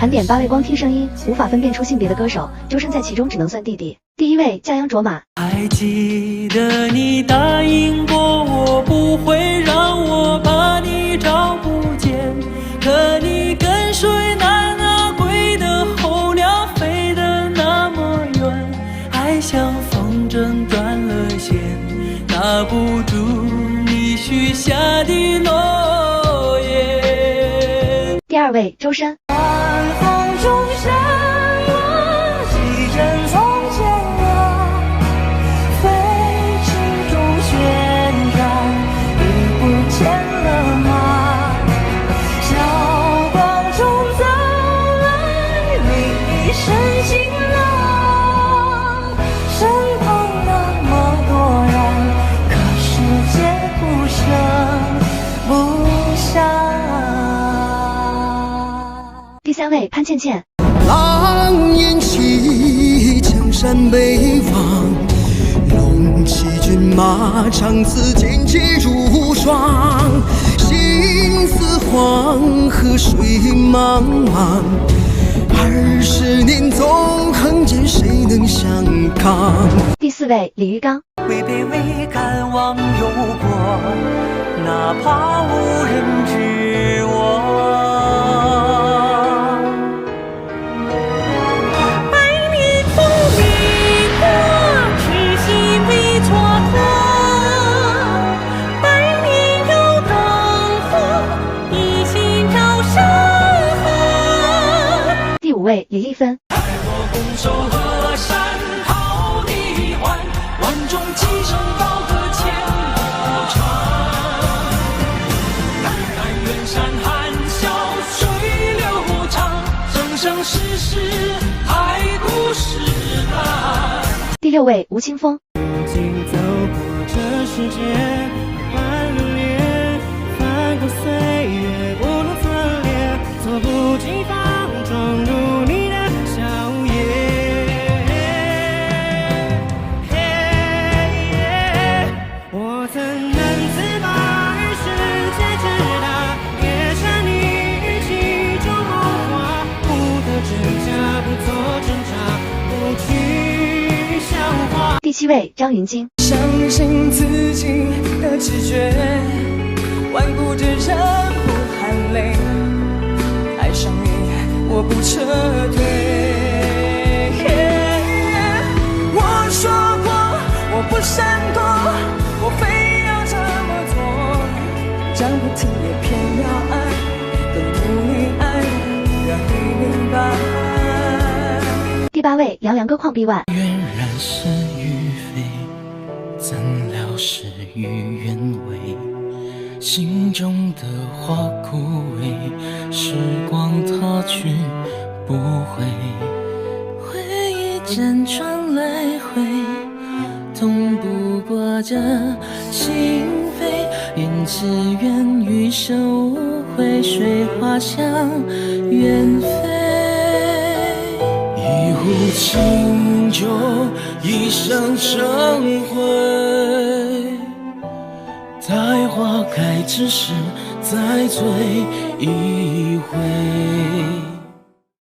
盘点8位光听声音无法分辨出性别的歌手，周深在其中只能算弟弟。第1位，骄阳卓玛。还记得你答应过我，不会让我把你找不见，可你跟随那归的候鸟飞得那么远，爱像风筝断了线，拿不住你许下的诺言。第2位，周深。晚风中闪落几帧从前啊，飞机中旋转已不见了吗？小光中走来你一身晴朗，身旁那么多人，可世界不声不响。第3位，潘倩倩。狼烟起，江山北望，龙骑骏马，长刺剑气如霜。心似黄河水茫茫，20年纵横间，谁能相抗？第4位，李玉刚。未卑微敢忘忧国，哪怕无人知我。第5位，李丽芬。待我拱手河山讨你还，万众齐声高歌千古传。淡淡远山含笑水流长，生生世世爱故事淡。第6位，吴青峰。如今走过这世界万年，翻过岁月不能侧脸，猝不及防撞入你的笑颜。我曾难自拔于世界之大，也沉溺于其中梦话，不得真假，不做挣扎，不去消化。第7位，张芸京。相信自己的直觉，顽固的人不含泪，爱上你我不撤退。我说过我不闪躲，我非要这么做，讲不听也偏要爱，更努力爱，让你明白。第8位，杨洋歌旷臂腕。愿然是与非，怎料事与愿违，心中的花枯萎，时光它去不回，回忆辗转来回，痛不过这心扉，愿只愿余生无悔，水花香远飞。一壶清酒，一生成灰，待花开之时，再醉一回。